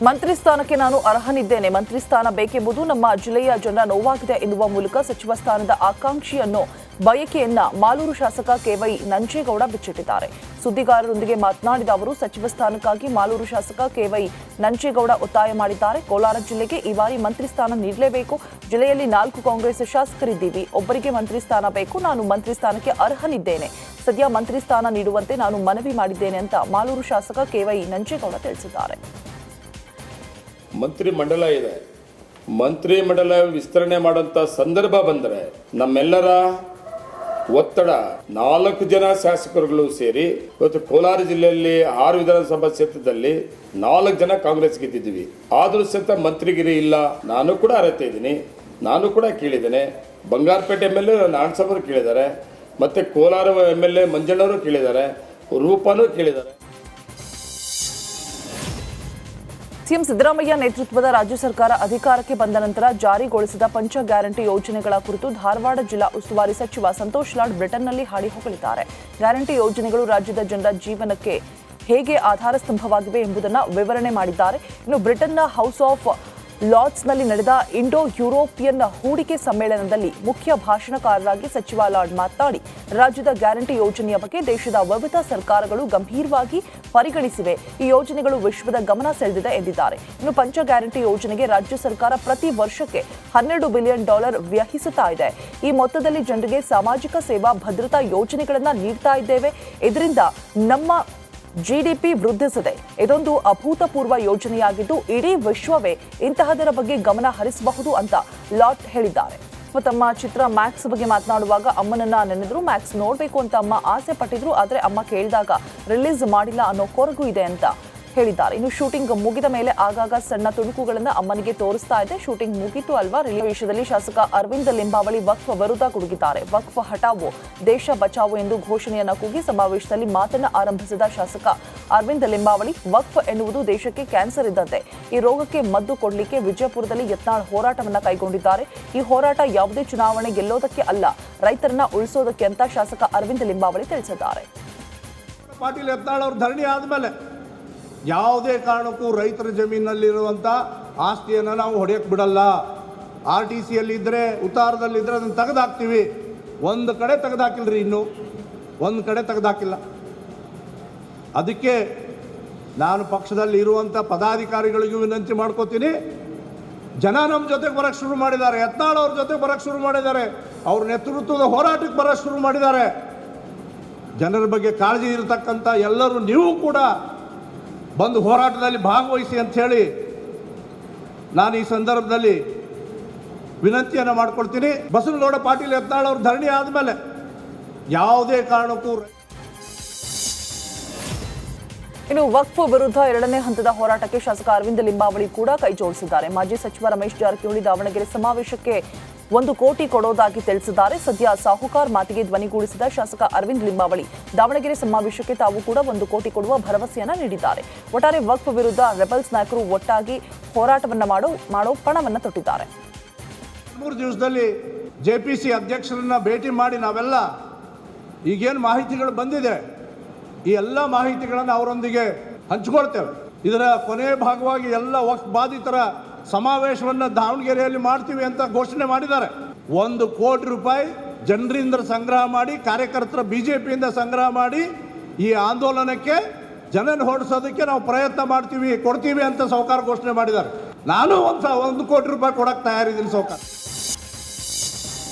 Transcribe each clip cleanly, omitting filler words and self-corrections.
ಮಂತ್ರಿ ಸ್ಥಾನಕ್ಕೆ ನಾನು ಅರ್ಹನಿದ್ದೇನೆ, ಮಂತ್ರಿ ಸ್ಥಾನ ಬೇಕೆಂಬುದು ನಮ್ಮ ಜಿಲ್ಲೆಯ ಜನರ ನೋವಾಗಿದೆ ಎನ್ನುವ ಮೂಲಕ ಸಚಿವ ಸ್ಥಾನದ ಆಕಾಂಕ್ಷಿಯನ್ನು ಬಯಕೆಯನ್ನ ಮಾಲೂರು ಶಾಸಕ ಕೆವೈ ನಂಜೇಗೌಡ ಬಿಚ್ಚಿಟ್ಟಿದ್ದಾರೆ. ಸುದ್ದಿಗಾರರೊಂದಿಗೆ ಮಾತನಾಡಿದ ಅವರು ಸಚಿವ ಸ್ಥಾನಕ್ಕಾಗಿ ಮಾಲೂರು ಶಾಸಕ ಕೆವೈ ನಂಜೇಗೌಡ ಒತ್ತಾಯ ಮಾಡಿದ್ದಾರೆ. ಕೋಲಾರ ಜಿಲ್ಲೆಗೆ ಈ ಬಾರಿ ಮಂತ್ರಿ ಸ್ಥಾನ ನೀಡಲೇಬೇಕು. ಜಿಲ್ಲೆಯಲ್ಲಿ 4 ಕಾಂಗ್ರೆಸ್ ಶಾಸಕರಿದ್ದೀವಿ, ಒಬ್ಬರಿಗೆ ಮಂತ್ರಿ ಸ್ಥಾನ ಬೇಕು. ನಾನು ಮಂತ್ರಿ ಸ್ಥಾನಕ್ಕೆ ಅರ್ಹನಿದ್ದೇನೆ. ಸದ್ಯ ಮಂತ್ರಿ ಸ್ಥಾನ ನೀಡುವಂತೆ ನಾನು ಮನವಿ ಮಾಡಿದ್ದೇನೆ ಅಂತ ಮಾಲೂರು ಶಾಸಕ ಕೆವೈ ನಂಜೇಗೌಡ ತಿಳಿಸಿದ್ದಾರೆ. ಮಂತ್ರಿ ಮಂಡಲ ಇದೆ, ಮಂತ್ರಿ ಮಂಡಲ ವಿಸ್ತರಣೆ ಮಾಡುವಂತ ಸಂದರ್ಭ ಬಂದರೆ ನಮ್ಮೆಲ್ಲರ ಒತ್ತಡ 4 ಜನ ಶಾಸಕರುಗಳು ಸೇರಿ ಇವತ್ತು ಕೋಲಾರ ಜಿಲ್ಲೆಯಲ್ಲಿ 6 ವಿಧಾನಸಭಾ ಕ್ಷೇತ್ರದಲ್ಲಿ 4 ಜನ ಕಾಂಗ್ರೆಸ್ ಗೆದ್ದಿದ್ದೀವಿ. ಆದರೂ ಸಹಿತ ಮಂತ್ರಿಗಿರಿ ಇಲ್ಲ. ನಾನು ಕೂಡ ಅರ್ಹತೆ ಇದ್ದೀನಿ, ನಾನು ಕೂಡ ಕೇಳಿದ್ದೇನೆ. ಬಂಗಾರಪೇಟೆ ಎಮ್.ಎಲ್.ಎ ನಾರಾಯಣಸ್ವಾಮಿ ಕೇಳಿದ್ದಾರೆ, ಮತ್ತೆ ಕೋಲಾರ ಎಮ್.ಎಲ್.ಎ ಮಂಜಣ್ಣವರು ಕೇಳಿದ್ದಾರೆ, ರೂಪಾನೂ ಕೇಳಿದ್ದಾರೆ. ಸಿಎಂ ಸಿದ್ದರಾಮಯ್ಯ ನೇತೃತ್ವದ ರಾಜ್ಯ ಸರ್ಕಾರ ಅಧಿಕಾರಕ್ಕೆ ಬಂದ ನಂತರ ಜಾರಿಗೊಳಿಸಿದ ಪಂಚ ಗ್ಯಾರಂಟಿ ಯೋಜನೆಗಳ ಕುರಿತು ಧಾರವಾಡ ಜಿಲ್ಲಾ ಉಸ್ತುವಾರಿ ಸಚಿವ ಸಂತೋಷ್ ಲಾಡ್ ಬ್ರಿಟನ್ನಲ್ಲಿ ಹಾಡಿ ಹೊಗಳಿದ್ದಾರೆ. ಗ್ಯಾರಂಟಿ ಯೋಜನೆಗಳು ರಾಜ್ಯದ ಜನರ ಜೀವನಕ್ಕೆ ಹೇಗೆ ಆಧಾರ ಸ್ತಂಭವಾಗಿವೆ ಎಂಬುದನ್ನು ವಿವರಣೆ ಮಾಡಿದ್ದಾರೆ. ಇನ್ನು ಬ್ರಿಟನ್ನ ಹೌಸ್ ಆಫ್ ಲಾರ್ಡ್ಸ್ನಲ್ಲಿ ನಡೆದ ಇಂಡೋ ಯುರೋಪಿಯನ್ ಹೂಡಿಕೆ ಸಮ್ಮೇಳನದಲ್ಲಿ ಮುಖ್ಯ ಭಾಷಣಕಾರರಾಗಿ ಸಚಿವ ಲಾರ್ಡ್ ಮಾತನಾಡಿ, ರಾಜ್ಯದ ಗ್ಯಾರಂಟಿ ಯೋಜನೆಯ ಬಗ್ಗೆ ದೇಶದ ವಿವಿಧ ಸರ್ಕಾರಗಳು ಗಂಭೀರವಾಗಿ ಪರಿಗಣಿಸಿವೆ. ಈ ಯೋಜನೆಗಳು ವಿಶ್ವದ ಗಮನ ಸೆಳೆದಿದೆ ಎಂದಿದ್ದಾರೆ. ಇನ್ನು ಪಂಚ ಗ್ಯಾರಂಟಿ ಯೋಜನೆಗೆ ರಾಜ್ಯ ಸರ್ಕಾರ ಪ್ರತಿ ವರ್ಷಕ್ಕೆ $12 ಬಿಲಿಯನ್ ವ್ಯಯಿಸುತ್ತಾ ಇದೆ. ಈ ಮೊತ್ತದಲ್ಲಿ ಜನರಿಗೆ ಸಾಮಾಜಿಕ ಸೇವಾ ಭದ್ರತಾ ಯೋಜನೆಗಳನ್ನು ನೀಡ್ತಾ ಇದ್ದೇವೆ. ಇದರಿಂದ ನಮ್ಮ ಜಿಡಿಪಿ ವೃದ್ಧಿಸಿದೆ. ಇದೊಂದು ಅಭೂತಪೂರ್ವ ಯೋಜನೆಯಾಗಿದ್ದು ಇಡೀ ವಿಶ್ವವೇ ಇಂತಹದರ ಬಗ್ಗೆ ಗಮನ ಹರಿಸಬಹುದು ಅಂತ ಲಾಟ್ ಹೇಳಿದ್ದಾರೆ. ತಮ್ಮ ಚಿತ್ರ ಮ್ಯಾಕ್ಸ್ ಬಗ್ಗೆ ಮಾತನಾಡುವಾಗ ಅಮ್ಮನನ್ನ ನೆನೆದ್ರು. ಮ್ಯಾಕ್ಸ್ ನೋಡಬೇಕು ಅಂತ ಅಮ್ಮ ಆಸೆ ಪಟ್ಟಿದ್ರು, ಆದರೆ ಅಮ್ಮ ಕೇಳಿದಾಗ ರಿಲೀಸ್ ಮಾಡಿಲ್ಲ ಅನ್ನೋ ಕೊರಗು ಇದೆ ಅಂತ ಹೇಳಿದ್ದಾರೆ. ಇನ್ನು ಶೂಟಿಂಗ್ ಮುಗಿದ ಮೇಲೆ ಆಗಾಗ ಸಣ್ಣ ತುಣುಕುಗಳನ್ನು ಅಮ್ಮನಿಗೆ ತೋರಿಸ್ತಾ ಇದೆ. ಶೂಟಿಂಗ್ ಮುಗಿತು ಅಲ್ವಾ. ವಿಷಯದಲ್ಲಿ ಶಾಸಕ ಅರವಿಂದ್ ಲಿಂಬಾವಳಿ ವಕ್ಫ್ ವಿರುದ್ಧ ಗುಡುಗಿದ್ದಾರೆ. ವಕ್ಫ್ ಹಟಾವೋ ದೇಶ ಬಚಾವೋ ಎಂದು ಘೋಷಣೆಯನ್ನ ಕೂಗಿ ಸಮಾವೇಶದಲ್ಲಿ ಮಾತನ್ನ ಆರಂಭಿಸಿದ ಶಾಸಕ ಅರವಿಂದ್ ಲಿಂಬಾವಳಿ, ವಕ್ಫ್ ಎನ್ನುವುದು ದೇಶಕ್ಕೆ ಕ್ಯಾನ್ಸರ್ ಇದ್ದಂತೆ. ಈ ರೋಗಕ್ಕೆ ಮದ್ದು ಕೊಡಲಿಕ್ಕೆ ವಿಜಯಪುರದಲ್ಲಿ ಯತ್ನಾಳ್ ಹೋರಾಟವನ್ನ ಕೈಗೊಂಡಿದ್ದಾರೆ. ಈ ಹೋರಾಟ ಯಾವುದೇ ಚುನಾವಣೆ ಗೆಲ್ಲೋದಕ್ಕೆ ಅಲ್ಲ, ರೈತರನ್ನ ಉಳಿಸೋದಕ್ಕೆ ಅಂತ ಶಾಸಕ ಅರವಿಂದ್ ಲಿಂಬಾವಳಿ ತಿಳಿಸಿದ್ದಾರೆ. ಪಾಟೀಲ್ ಯತ್ನಾಳ್ ಅವರು ಧರಣಿ ಆದಮೇಲೆ ಯಾವುದೇ ಕಾರಣಕ್ಕೂ ರೈತರ ಜಮೀನಲ್ಲಿರುವಂಥ ಆಸ್ತಿಯನ್ನು ನಾವು ಹೊಡೆಯಕ್ಕೆ ಬಿಡಲ್ಲ. RTCಯಲ್ಲಿದ್ದರೆ ಉತ್ತಾರದಲ್ಲಿದ್ದರೆ ಅದನ್ನು ತೆಗೆದುಹಾಕ್ತೀವಿ. ಒಂದು ಕಡೆ ತೆಗೆದುಹಾಕಿಲ್ರಿ, ಇನ್ನೂ ಒಂದು ಕಡೆ ತೆಗೆದುಹಾಕಿಲ್ಲ. ಅದಕ್ಕೆ ನಾನು ಪಕ್ಷದಲ್ಲಿ ಇರುವಂಥ ಪದಾಧಿಕಾರಿಗಳಿಗೂ ವಿನಂತಿ ಮಾಡ್ಕೋತೀನಿ, ಜನ ನಮ್ಮ ಜೊತೆಗೆ ಬರೋಕ್ಕೆ ಶುರು ಮಾಡಿದ್ದಾರೆ. ಯತ್ನಾಳ್ ಅವ್ರ ಜೊತೆಗೆ ಬರೋಕ್ಕೆ ಶುರು ಮಾಡಿದ್ದಾರೆ. ಅವ್ರ ನೇತೃತ್ವದ ಹೋರಾಟಕ್ಕೆ ಬರೋಕ್ಕೆ ಶುರು ಮಾಡಿದ್ದಾರೆ. ಜನರ ಬಗ್ಗೆ ಕಾಳಜಿ ಇರತಕ್ಕಂಥ ಎಲ್ಲರೂ ನೀವು ಕೂಡ ಬಂದು ಹೋರಾಟದಲ್ಲಿ ಭಾಗವಹಿಸಿ ಅಂತ ಹೇಳಿ ನಾನು ಈ ಸಂದರ್ಭದಲ್ಲಿ ವಿನಂತಿಯನ್ನು ಮಾಡ್ಕೊಳ್ತೀನಿ. ಬಸವನಗೌಡ ಪಾಟೀಲ್ ಯತ್ನಾಳ್ ಅವರು ಧರಣಿ ಆದಮೇಲೆ ಯಾವುದೇ ಕಾರಣಕ್ಕೂ ಇನ್ನು ವಕ್ಫ್ ವಿರುದ್ಧ 2ನೇ ಹಂತದ ಹೋರಾಟಕ್ಕೆ ಶಾಸಕ ಅರವಿಂದ್ ಲಿಂಬಾವಳಿ ಕೂಡ ಕೈ ಜೋಡಿಸಿದ್ದಾರೆ. ಮಾಜಿ ಸಚಿವ ರಮೇಶ್ ಜಾರಕಿಹೊಳಿ ದಾವಣಗೆರೆ ಸಮಾವೇಶಕ್ಕೆ 1 ಕೋಟಿ ಕೊಡೋದಾಗಿ ತಿಳಿಸಿದ್ದಾರೆ. ಸದ್ಯ ಸಾಹುಕಾರ್ ಮಾತಿಗೆ ಧ್ವನಿಗೂಡಿಸಿದ ಶಾಸಕ ಅರವಿಂದ್ ಲಿಂಬಾವಳಿ ತವಣಗೆರೆ ಸಮಾವೇಶಕ್ಕೆ ತಾವು ಕೂಡ 1 ಕೋಟಿ ಕೊಡುವ ಭರವಸೆಯನ್ನ ನೀಡಿದ್ದಾರೆ. ಒಟ್ಟಾರೆ ವಕ್ಫ್ ವಿರುದ್ಧ ರೆಬಲ್ಸ್ ನಾಯಕರು ಒಟ್ಟಾಗಿ ಹೋರಾಟವನ್ನ ಮಾಡೋ ಪಣವನ್ನ ತೊಟ್ಟಿದ್ದಾರೆ. 3 ದಿವಸದಲ್ಲಿ JPC ಅಧ್ಯಕ್ಷರನ್ನ ಭೇಟಿ ಮಾಡಿ ನಾವೆಲ್ಲ ಈಗೇನು ಮಾಹಿತಿಗಳು ಬಂದಿದೆ ಈ ಎಲ್ಲ ಮಾಹಿತಿಗಳನ್ನು ಅವರೊಂದಿಗೆ ಹಂಚಿಕೊಳ್ತೇವೆ. ಇದರ ಕೊನೆಯ ಭಾಗವಾಗಿ ಎಲ್ಲ ವಕ್ಫ್ ಬಾಧಿತರ ಸಮಾವೇಶವನ್ನು ದಾವಣಗೆರೆಯಲ್ಲಿ ಮಾಡ್ತೀವಿ ಅಂತ ಘೋಷಣೆ ಮಾಡಿದ್ದಾರೆ. 1 ಕೋಟಿ ರೂಪಾಯಿ ಜನರಿಂದ ಸಂಗ್ರಹ ಮಾಡಿ, ಕಾರ್ಯಕರ್ತರ BJPಯಿಂದ ಸಂಗ್ರಹ ಮಾಡಿ ಈ ಆಂದೋಲನಕ್ಕೆ ಜನನ ಹೊರಡಿಸೋದಕ್ಕೆ ನಾವು ಪ್ರಯತ್ನ ಮಾಡ್ತೀವಿ, ಕೊಡ್ತೀವಿ ಅಂತ ಸಾಹುಕಾರ ಘೋಷಣೆ ಮಾಡಿದ್ದಾರೆ. ನಾನು 1 ಕೋಟಿ ರೂಪಾಯಿ ಕೊಡಕ್ಕೆ ತಯಾರಿದ್ದೀನಿ ಸಾಹುಕಾರ.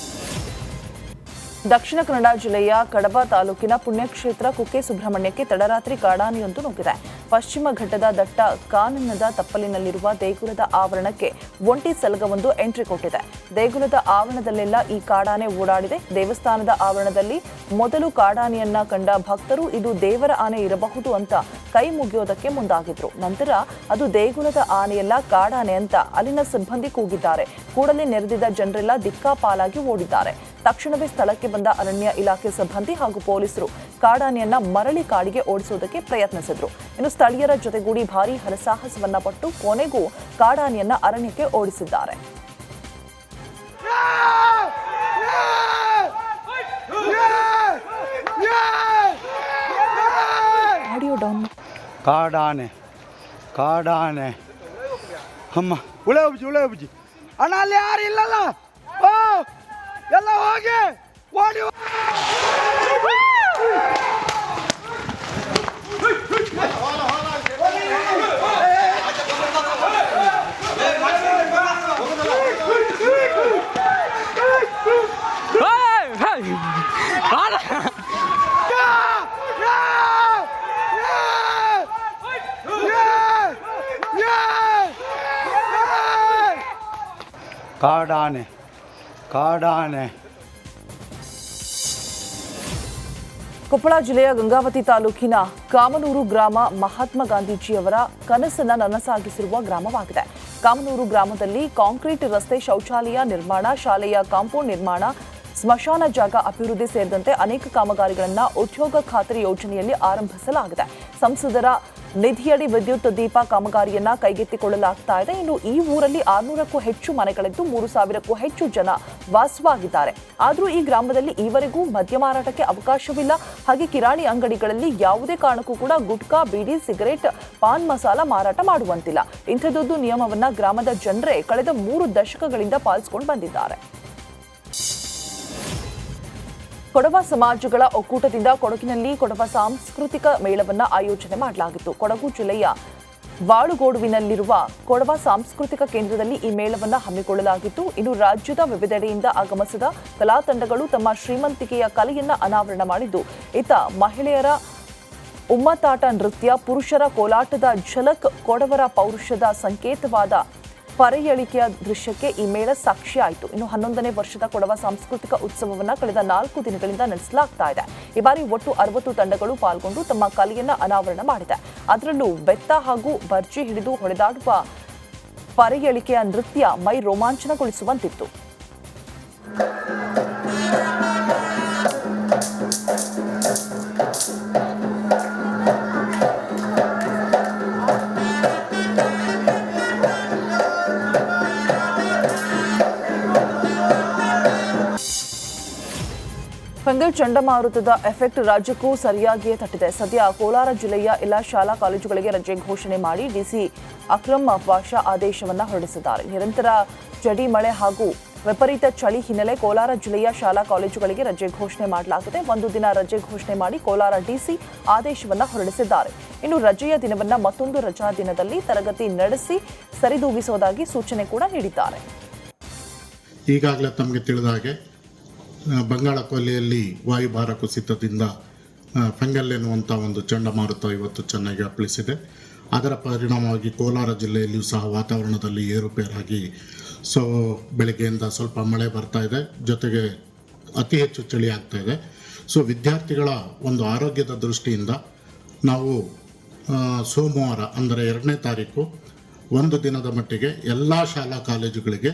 ದಕ್ಷಿಣ ಕನ್ನಡ ಜಿಲ್ಲೆಯ ಕಡಬ ತಾಲೂಕಿನ ಪುಣ್ಯಕ್ಷೇತ್ರ ಕುಕ್ಕೆ ಸುಬ್ರಹ್ಮಣ್ಯಕ್ಕೆ ತಡರಾತ್ರಿ ಕಾಡಾನೆಯೊಂದು ನುಗ್ಗಿದೆ. ಪಶ್ಚಿಮ ಘಟ್ಟದ ದಟ್ಟ ಕಾನನದ ತಪ್ಪಲಿನಲ್ಲಿರುವ ದೇಗುಲದ ಆವರಣಕ್ಕೆ ಒಂಟಿ ಸಲಗವೊಂದು ಎಂಟ್ರಿ ಕೊಟ್ಟಿದೆ. ದೇಗುಲದ ಆವರಣದಲ್ಲೆಲ್ಲ ಈ ಕಾಡಾನೆ ಓಡಾಡಿದೆ. ದೇವಸ್ಥಾನದ ಆವರಣದಲ್ಲಿ ಮೊದಲು ಕಾಡಾನೆಯನ್ನ ಕಂಡ ಭಕ್ತರು ಇದು ದೇವರ ಆನೆ ಇರಬಹುದು ಅಂತ ಕೈ ಮುಗಿಯೋದಕ್ಕೆ ಮುಂದಾಗಿದ್ರು. ನಂತರ ಅದು ದೇಗುಲದ ಆನೆಯಲ್ಲ ಕಾಡಾನೆ ಅಂತ ಅಲ್ಲಿನ ಸಿಬ್ಬಂದಿ ಕೂಗಿದ್ದಾರೆ. ಕೂಡಲೇ ನೆರೆದಿದ್ದ ಜನರೆಲ್ಲ ದಿಕ್ಕಾಪಾಲಾಗಿ ಓಡಿದ್ದಾರೆ. ತಕ್ಷಣವೇ ಸ್ಥಳಕ್ಕೆ ಬಂದ ಅರಣ್ಯ ಇಲಾಖೆ ಸಿಬ್ಬಂದಿ ಹಾಗೂ ಪೊಲೀಸರು ಕಾಡಾನೆಯನ್ನ ಮರಳಿ ಕಾಡಿಗೆ ಓಡಿಸುವುದಕ್ಕೆ ಪ್ರಯತ್ನಿಸಿದ್ರು. ಇನ್ನು ಸ್ಥಳೀಯರ ಜೊತೆಗೂಡಿ ಭಾರೀ ಹರಸಾಹಸವನ್ನ ಪಟ್ಟು ಕೊನೆಗೂ ಕಾಡಾನೆಯನ್ನ ಅರಣ್ಯಕ್ಕೆ ಓಡಿಸಿದ್ದಾರೆ. ಕಾಡಾನೆ ಅಮ್ಮ ಉಳೆ ಉಬ್ಜಿ ಅಣ್ಣ ಅಲ್ಲಿ ಯಾರು ಇಲ್ಲಲ್ಲ ಓ ಎಲ್ಲ ಹೋಗಿ ಓಡಿ ಕಾಡಾನೆ ಕೊಪ್ಪಳ ಜಿಲ್ಲೆಯ ಗಂಗಾವತಿ ತಾಲೂಕಿನ ಕಾಮನೂರು ಗ್ರಾಮ ಮಹಾತ್ಮ ಗಾಂಧೀಜಿಯವರ ಕನಸನ್ನ ನನಸಾಗಿಸಿರುವ ಗ್ರಾಮವಾಗಿದೆ. ಕಾಮನೂರು ಗ್ರಾಮದಲ್ಲಿ ಕಾಂಕ್ರೀಟ್ ರಸ್ತೆ, ಶೌಚಾಲಯ ನಿರ್ಮಾಣ, ಶಾಲೆಯ ಕಾಂಪೌಂಡ್ ನಿರ್ಮಾಣ, ಸ್ಮಶಾನ ಜಾಗ ಅಭಿವೃದ್ಧಿ ಸೇರಿದಂತೆ ಅನೇಕ ಕಾಮಗಾರಿಗಳನ್ನು ಉದ್ಯೋಗ ಖಾತ್ರಿ ಯೋಜನೆಯಲ್ಲಿ ಆರಂಭಿಸಲಾಗಿದೆ. ಸಂಸದರ ನಿಧಿಯಡಿ ವಿದ್ಯುತ್ ದೀಪ ಕಾಮಗಾರಿಯನ್ನ ಕೈಗೆತ್ತಿಕೊಳ್ಳಲಾಗ್ತಾ ಇದೆ. ಇನ್ನು ಈ ಊರಲ್ಲಿ 600ಕ್ಕೂ ಹೆಚ್ಚು ಮನೆಗಳಿದ್ದು 3000ಕ್ಕೂ ಹೆಚ್ಚು ಜನ ವಾಸವಾಗಿದ್ದಾರೆ. ಆದರೂ ಈ ಗ್ರಾಮದಲ್ಲಿ ಈವರೆಗೂ ಮದ್ಯ ಮಾರಾಟಕ್ಕೆ ಅವಕಾಶವಿಲ್ಲ. ಹಾಗೆ ಕಿರಾಣಿ ಅಂಗಡಿಗಳಲ್ಲಿ ಯಾವುದೇ ಕಾರಣಕ್ಕೂ ಕೂಡ ಗುಟ್ಕಾ, ಬೀಡಿ, ಸಿಗರೇಟ್, ಪಾನ್ ಮಸಾಲ ಮಾರಾಟ ಮಾಡುವಂತಿಲ್ಲ. ಇಂಥದ್ದೊಂದು ನಿಯಮವನ್ನ ಗ್ರಾಮದ ಜನರೇ ಕಳೆದ 3 ದಶಕಗಳಿಂದ ಪಾಲಿಸಿಕೊಂಡು ಬಂದಿದ್ದಾರೆ. ಕೊಡವ ಸಮಾಜಗಳ ಒಕ್ಕೂಟದಿಂದ ಕೊಡಗಿನಲ್ಲಿ ಕೊಡವ ಸಾಂಸ್ಕೃತಿಕ ಮೇಳವನ್ನು ಆಯೋಜನೆ ಮಾಡಲಾಗಿತ್ತು. ಕೊಡಗು ಜಿಲ್ಲೆಯ ಬಾಳುಗೋಡುವಿನಲ್ಲಿರುವ ಕೊಡವ ಸಾಂಸ್ಕೃತಿಕ ಕೇಂದ್ರದಲ್ಲಿ ಈ ಮೇಳವನ್ನು ಹಮ್ಮಿಕೊಳ್ಳಲಾಗಿತ್ತು. ಇನ್ನು ರಾಜ್ಯದ ವಿವಿಧೆಡೆಯಿಂದ ಆಗಮಿಸಿದ ಕಲಾ ತಂಡಗಳು ತಮ್ಮ ಶ್ರೀಮಂತಿಕೆಯ ಕಲೆಯನ್ನು ಅನಾವರಣ ಮಾಡಿದ್ದು, ಇತ್ತ ಮಹಿಳೆಯರ ಉಮ್ಮತ್ತಾಟ ನೃತ್ಯ, ಪುರುಷರ ಕೋಲಾಟದ ಝಲಕ್, ಕೊಡವರ ಪೌರುಷದ ಸಂಕೇತವಾದ ಪರೆಯಳಿಕೆಯ ದೃಶ್ಯಕ್ಕೆ ಈ ಮೇಳ ಸಾಕ್ಷಿಯಾಯಿತು. ಇನ್ನು 11ನೇ ವರ್ಷದ ಕೊಡವ ಸಾಂಸ್ಕೃತಿಕ ಉತ್ಸವವನ್ನು ಕಳೆದ 4 ದಿನಗಳಿಂದ ನಡೆಸಲಾಗ್ತಾ ಇದೆ. ಈ ಬಾರಿ ಒಟ್ಟು 60 ತಂಡಗಳು ಪಾಲ್ಗೊಂಡು ತಮ್ಮ ಕಲೆಯನ್ನು ಅನಾವರಣ ಮಾಡಿದೆ. ಅದರಲ್ಲೂ ಬೆತ್ತ ಹಾಗೂ ಬರ್ಜಿ ಹಿಡಿದು ಹೊಡೆದಾಡುವ ಪರೆಯಳಿಕೆಯ ನೃತ್ಯ ಮೈ ರೋಮಾಂಚನಗೊಳಿಸುವಂತಿತ್ತು. ಫೆಂಗಲ್ ಚಂಡಮಾರುತದ ಎಫೆಕ್ಟ್ ರಾಜ್ಯಕ್ಕೂ ಸರಿಯಾಗಿಯೇ ತಟ್ಟಿದೆ. ಸದ್ಯ ಕೋಲಾರ ಜಿಲ್ಲೆಯ ಎಲ್ಲ ಶಾಲಾ ಕಾಲೇಜುಗಳಿಗೆ ರಜೆ ಘೋಷಣೆ ಮಾಡಿ ಡಿಸಿ ಅಕ್ರಮ್ ಪಾಷಾ ಆದೇಶವನ್ನು ಹೊರಡಿಸಿದ್ದಾರೆ. ನಿರಂತರ ಜಡಿ ಮಳೆ ಹಾಗೂ ವಿಪರೀತ ಚಳಿ ಹಿನ್ನೆಲೆ ಕೋಲಾರ ಜಿಲ್ಲೆಯ ಶಾಲಾ ಕಾಲೇಜುಗಳಿಗೆ ರಜೆ ಘೋಷಣೆ ಮಾಡಲಾಗಿದೆ. 1 ದಿನ ರಜೆ ಘೋಷಣೆ ಮಾಡಿ ಕೋಲಾರ ಡಿಸಿ ಆದೇಶವನ್ನು ಹೊರಡಿಸಿದ್ದಾರೆ. ಇನ್ನು ರಜೆಯ ದಿನವನ್ನು ಮತ್ತೊಂದು ರಜಾ ದಿನದಲ್ಲಿ ತರಗತಿ ನಡೆಸಿ ಸರಿದೂಗಿಸುವುದಾಗಿ ಸೂಚನೆ ಕೂಡ ನೀಡಿದ್ದಾರೆ. ಈಗಾಗಲೇ ತಮಗೆ ತಿಳಿದ ಹಾಗೆ ಬಂಗಾಳ ಕೊಲ್ಲಿಯಲ್ಲಿ ವಾಯುಭಾರ ಕುಸಿತದಿಂದ ಫೆಂಗಲ್ ಎನ್ನುವಂಥ ಒಂದು ಚಂಡಮಾರುತ ಇವತ್ತು ಚೆನ್ನಾಗಿ ಅಪ್ಪಳಿಸಿದೆ. ಅದರ ಪರಿಣಾಮವಾಗಿ ಕೋಲಾರ ಜಿಲ್ಲೆಯಲ್ಲಿಯೂ ಸಹ ವಾತಾವರಣದಲ್ಲಿ ಏರುಪೇರಾಗಿ ಬೆಳಗ್ಗೆಯಿಂದ ಸ್ವಲ್ಪ ಮಳೆ ಬರ್ತಾ ಇದೆ, ಜೊತೆಗೆ ಅತಿ ಹೆಚ್ಚು ಚಳಿ ಆಗ್ತಾ ಇದೆ. ವಿದ್ಯಾರ್ಥಿಗಳ ಒಂದು ಆರೋಗ್ಯದ ದೃಷ್ಟಿಯಿಂದ ನಾವು ಸೋಮವಾರ ಅಂದರೆ 2ನೇ ತಾರೀಕು 1 ದಿನದ ಮಟ್ಟಿಗೆ ಎಲ್ಲ ಶಾಲಾ ಕಾಲೇಜುಗಳಿಗೆ